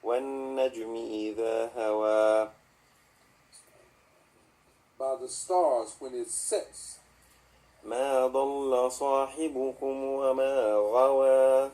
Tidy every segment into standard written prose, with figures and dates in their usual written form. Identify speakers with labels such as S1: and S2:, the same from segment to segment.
S1: والنجم إذا هوى.
S2: By the stars when it sets.
S1: ما ضل صاحبكم وما غوى.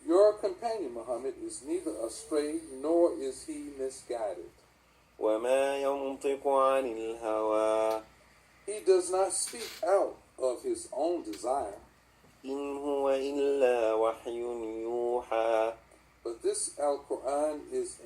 S2: Your companion Muhammad is neither astray nor is he misguided.
S1: وما ينطق عن الهوى.
S2: He does not speak out of his own desire.
S1: إن هو إلا وحي يوحى.
S2: But this Al-Qur'an is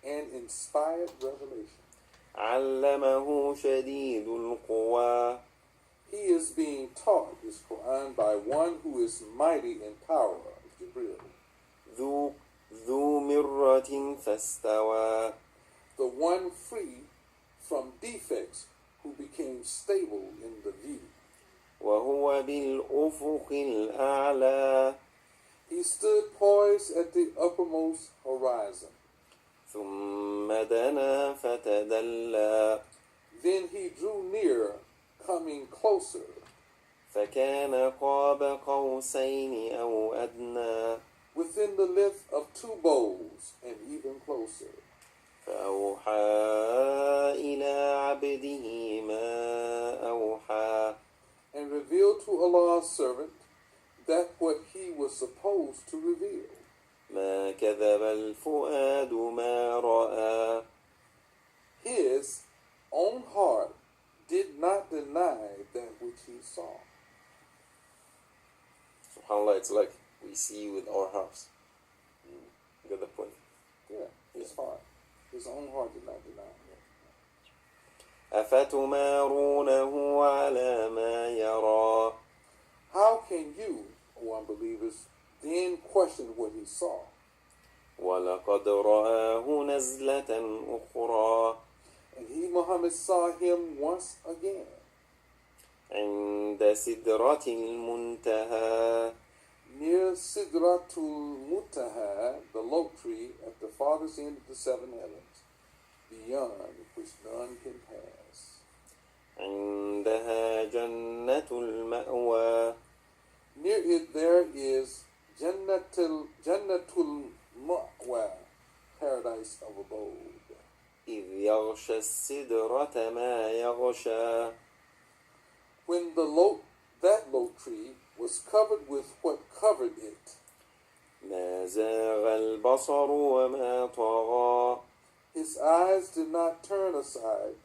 S2: an inspired revelation.
S1: علمه شديد القوى.
S2: He is being taught this Qur'an by one who is mighty in power, Jibril.
S1: ذو مرة فاستوى.
S2: The one free from defects who became stable in the view.
S1: وهو بالأفق الأعلى.
S2: He stood poised at the uppermost horizon.
S1: ثم دنا فتدلى.
S2: Then he drew near, coming closer.
S1: فكان قاب قوسين أو أدنى.
S2: Within the length of 2 bows and even closer.
S1: فأوحى إلى عبده ما أوحى.
S2: And revealed to Allah's servant that what he was supposed to reveal.
S1: ما كذب الفؤاد ما رأى.
S2: His own heart did not deny that which he saw.
S1: SubhanAllah, it's like we see with our hearts. You get the point?
S2: Yeah, his heart. His own heart did not deny it.
S1: أفتمارونه على ما يرى.
S2: How can you, O unbelievers, then question what he saw?
S1: ولقد رآه نزلة أخرى.
S2: And he, Muhammad, saw him once again.
S1: عند سدرة المنتهى.
S2: Near Sidratul Muntaha, the low tree at the farthest end of the 7 heavens, beyond which none can pass.
S1: عندها جنة المأوى.
S2: Near it there is Jannatul Ma'wa, paradise of abode.
S1: إذ يغشى السدرة ما يغشى.
S2: When that low tree was covered with what covered it.
S1: ما زاغ البصر وما طغى.
S2: His eyes did not turn aside,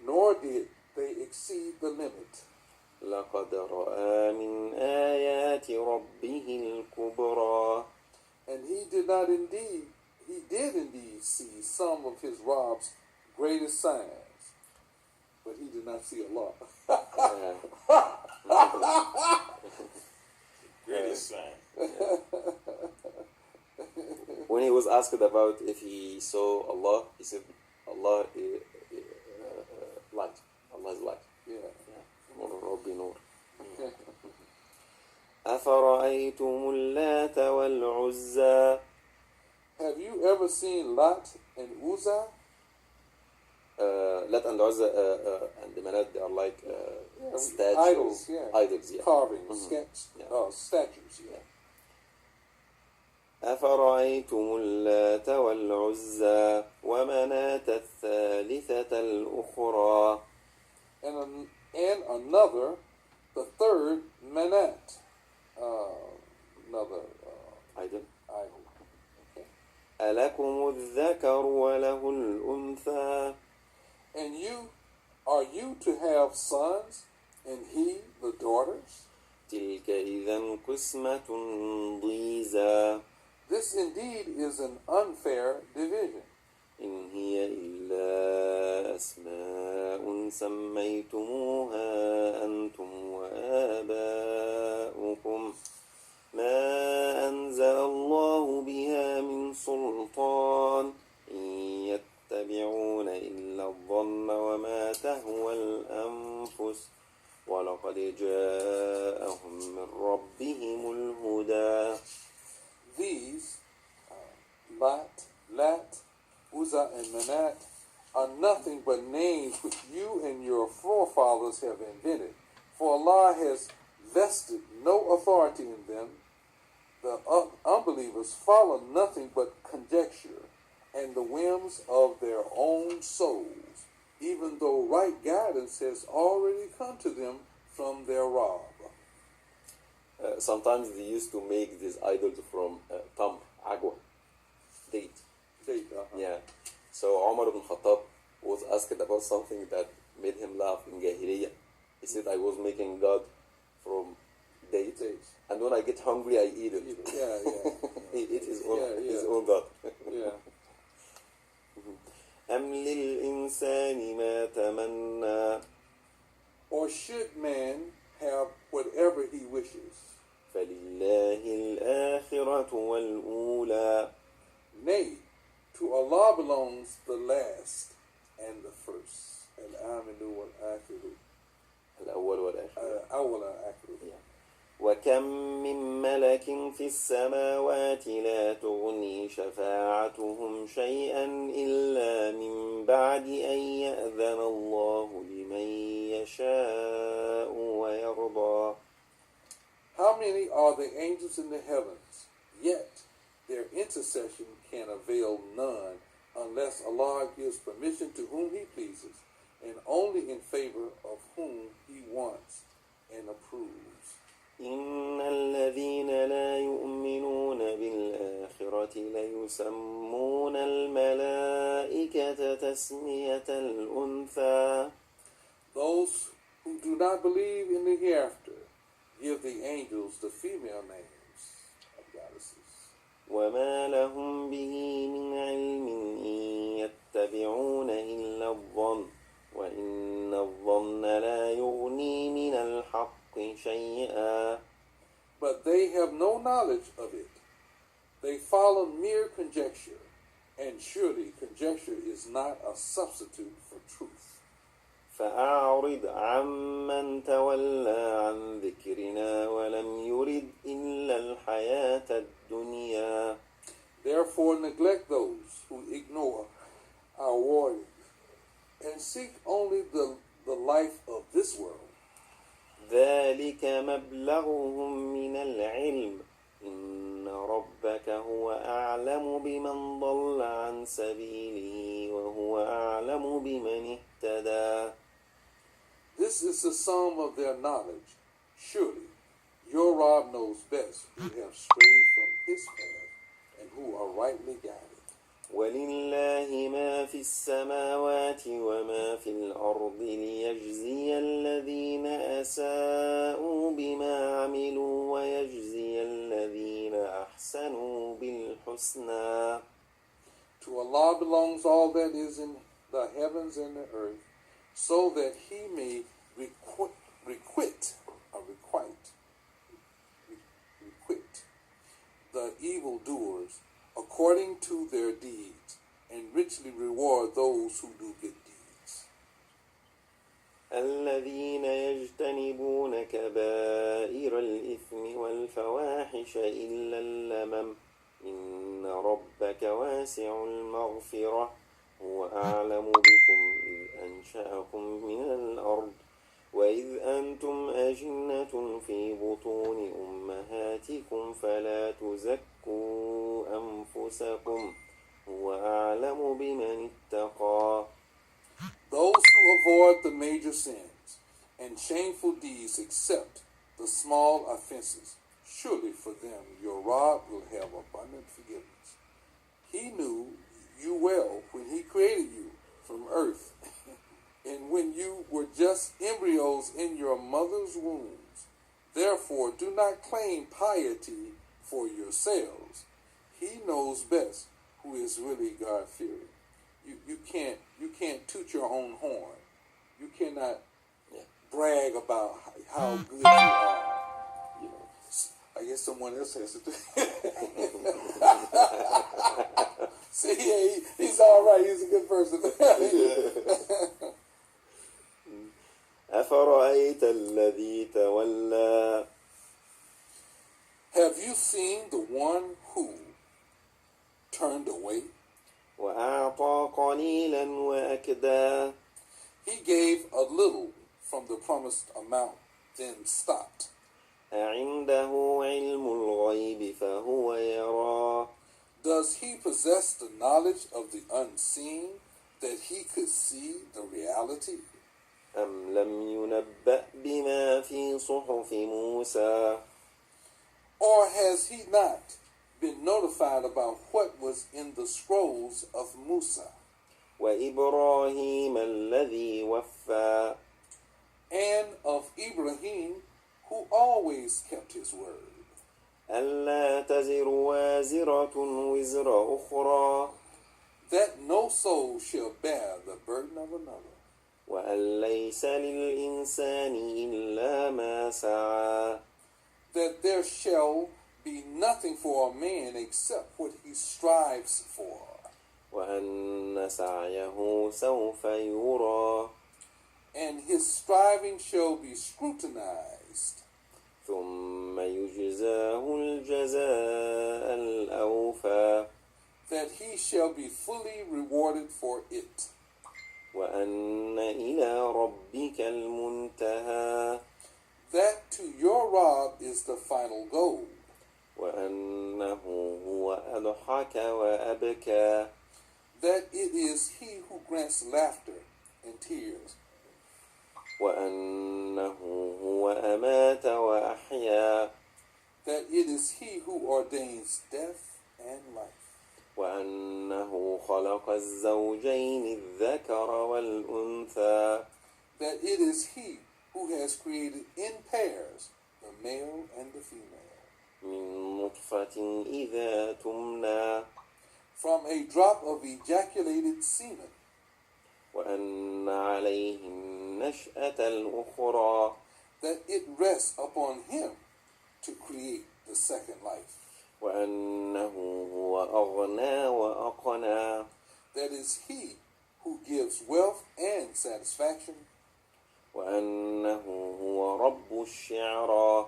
S2: nor did they exceed the limit.
S1: لقد رأى من آيات ربه الكبرى.
S2: And he did indeed see some of his Rob's greatest signs, but he did not see Allah.
S3: Greatest sign.
S1: When he was asked about if he saw Allah, he said, Allah is light. Allah is light.
S2: Yeah.
S1: نور ربي نور. أفرأيتم اللات والعزى.
S2: Have you ever seen Lat and Uzza?
S1: Lat and Uzza and the Manat, they are like statues.
S2: Idols, yeah.
S1: Idols, yeah.
S2: Carvings,
S1: Yeah.
S2: statues, yeah.
S1: أفرأيتم اللات والعزى ومناة الثالثة الأخرى.
S2: And another, the third, Manat, another
S1: idol.
S2: Okay.
S1: ألكم الذكر وله الأنثى.
S2: And are you to have sons, and he the daughters?
S1: تلك إذا قسمة ضيزى.
S2: This indeed is an unfair division.
S1: إن هي إلا أسماء سميتموها أنتم وآباؤكم ما أنزل الله بها من سلطان إن يتبعون إلا الظن وما تهوى الأنفس ولقد جاءهم من ربهم الهدى.
S2: These, Lat, Uzza, and Manat, are nothing but names which you and your forefathers have invented. For Allah has vested no authority in them. The unbelievers unbelievers follow nothing but conjecture and the whims of their own souls, even though right guidance has already come to them from their Rabb.
S1: Sometimes they used to make these idols from tamr, agua, date. Yeah. So Umar ibn Khattab was asked about something that made him laugh in Jahiliyyah. He said, I was making God from dates. And when I get hungry, I eat it. He eat his own God. أم للإنسان ما تمنى.
S2: Or should man have whatever he wishes?
S1: فلله الآخرة والأولى.
S2: Nay, to Allah belongs the last and the first. الآمن والآخر.
S1: الأول والآخر.
S2: الأول والآخر.
S1: وكم من ملك في السماوات لا تغني شفاعتهم شيئا إلا من بعد أن يأذن الله لمن يشاء ويرضى.
S2: How many are the angels in the heavens? Yet their intercession can avail none unless Allah gives permission to whom He pleases, and only in favor of whom He wants and approves.
S1: إن الذين لا يؤمنون بالآخرة ليسمون الملائكة تسمية الأنثى.
S2: Those who do not believe in the hereafter give the angels the female names of goddesses.
S1: وما لهم به من علم إن يتبعون إلا الظن وإن الظن لا يغني من الحق شيئا.
S2: But they have no knowledge of it. They follow mere conjecture, and surely conjecture is not a substitute for truth.
S1: فأعرض عمن تولى عن ذكرنا ولم يرد إلا الحياة الدنيا.
S2: Therefore neglect those who ignore our warnings and seek only the life of this world.
S1: ذلك مبلغهم من العلم إن ربك هو أعلم بمن ضل عن سبيله وهو أعلم بمن اهتدى.
S2: This is the sum of their knowledge. Surely your Rabb knows best who have strayed from His path and who are rightly guided.
S1: ولله ما في السماوات وما في الأرض ليجزي الذين أساءوا بما عملوا ويجزي الذين أحسنوا بالحسنى.
S2: To Allah belongs all that is in the heavens and the earth, so that He may requite the evildoers according to their deeds, and richly reward those who do good deeds.
S1: الذين يجتنبون كبائر الإثم والفواحش إلا اللمم إن ربك واسع المغفرة هو أعلم بكم إذ أنشأكم من الأرض وإذ أنتم أجنة في بطون أمهاتكم فلا تزكوا أنفسكم هو أعلم بمن اتقى.
S2: Those who avoid the major sins and shameful deeds except the small offenses, surely for them your Rabb will have abundant forgiveness. He knew you well when He created you from earth and when you were just embryos in your mother's wombs. Therefore, do not claim piety for yourselves. He knows best who is really God-fearing. You can't toot your own horn. You cannot brag about how good you are. You know, I guess someone else has to do. See, yeah, he's all right. He's a good person.
S1: أفرأيت الذي تولى.
S2: Have you seen the one who turned away?
S1: وأعطى قليلا وأكدى.
S2: He gave a little from the promised amount, then stopped.
S1: أعنده علم الغيب فهو يرى.
S2: Does he possess the knowledge of the unseen that he could see the reality?
S1: أم لم ينبأ بما في صحف موسى
S2: Or has he not been notified about what was in the scrolls of Musa
S1: وإبراهيم الذي وفى
S2: and of Ibrahim, who always kept his word?
S1: ألا تزر وازرة وزر أخرى
S2: That no soul shall bear the burden of another.
S1: وأن ليس للإنسان إلا ما سعى
S2: That there shall be nothing for a man except what he strives for.
S1: وأن سعيه سوف يرى
S2: And his striving shall be scrutinized.
S1: ثم يجزاه الجزاء الأوفى
S2: That he shall be fully rewarded for it.
S1: وأن إلى ربك المنتهى
S2: That to your Rob is the final goal.
S1: وأنه هو أضحك وأبكى
S2: That it is he who grants laughter and tears.
S1: وأنه هو أمات وأحيا
S2: That it is he who ordains death and life.
S1: وأنه خلق الزوجين الذكر والأنثى
S2: That it is he who has created in pairs the male and the female.
S1: من نطفة إذا تمنى
S2: From a drop of ejaculated semen.
S1: وأن عليه النشأة الأخرى
S2: That it rests upon him to create the second life.
S1: وأنه هو أغنى وأقنى
S2: That is he who gives wealth and satisfaction.
S1: وأنه هو رب الشعرى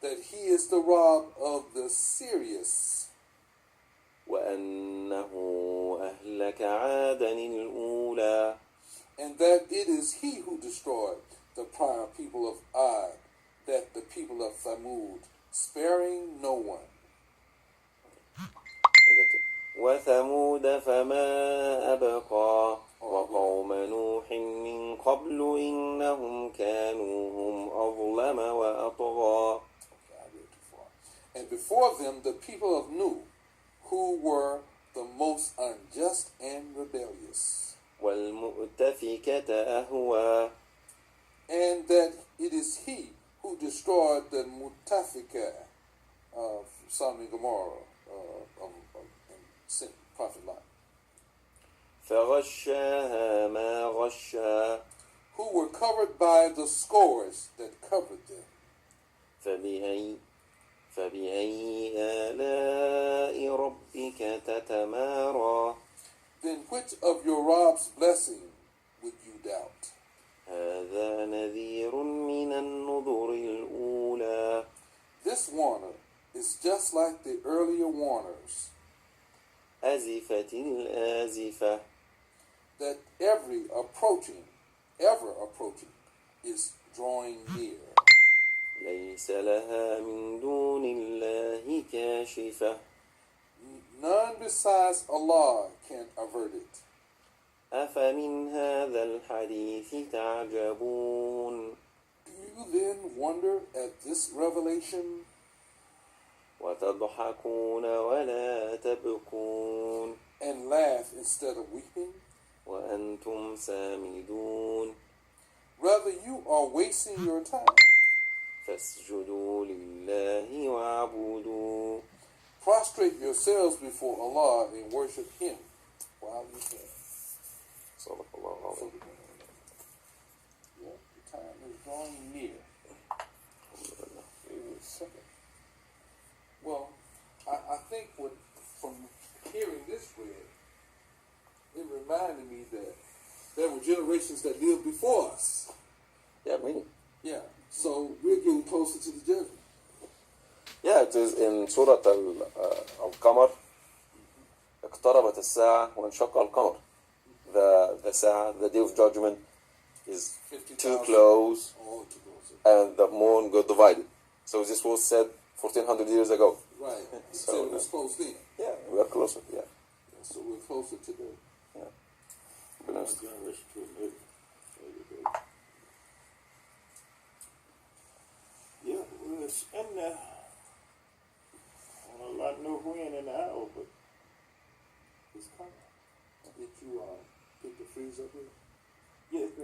S2: That he is the Rob of the serious.
S1: وأنه أهلك عادا الأولى
S2: And that it is he who destroyed the prior people of Ad, that the people of Thamud, sparing no one.
S1: وثمود فما أبقى وقوم نوح من قبل إنهم كانوا هم أظلم وأطغى.
S2: And before them the people of Nuh, who were the most unjust and rebellious.
S1: والمؤتفكة أهوى
S2: And that it is he who destroyed the Mutafika of Sodom and Gomorrah and sent Prophet Lot.
S1: فغشاها ما غشا
S2: Who were covered by the scores that covered them.
S1: فبأي آلاء ربك تتمارى.
S2: Then which of your Rob's blessing would you doubt?
S1: هذا نذير من النذر الأولى.
S2: This warner is just like the earlier warners.
S1: أزفت الآزفة.
S2: That ever approaching, is drawing near.
S1: ليس لها من دون الله كاشفة.
S2: None besides Allah can avert it.
S1: أفمن هذا الحديث تعجبون.
S2: Do you then wonder at this revelation?
S1: وتضحكون ولا تبكون.
S2: And laugh instead of weeping?
S1: وأنتم سامدون.
S2: Rather you are wasting your time.
S1: فاسجدوا لله واعبدوا.
S2: Prostrate yourselves before Allah and worship Him while you can.
S1: صدق الله العظيم.
S2: Yeah, the time is drawing near. Wait a second. Well, I think from hearing this read, it reminded me that there were generations that lived before us.
S1: Yeah, me.
S2: Yeah, so we're getting closer to the judgment.
S1: Yeah, it is in سورة القمر. اقتربت الساعة وانشق القمر. The ساعة, the day of judgment is too close, and the moon got divided. So this was said 1400 years ago.
S2: Right. So it was close then.
S1: Yeah, we are closer, yeah.
S2: So we're closer today.
S1: Yeah.
S3: Generation to another. Yeah, well, it's in there. I don't know when in the hour, but it's coming.
S2: Did you pick the freeze up here?
S3: Yeah, it's been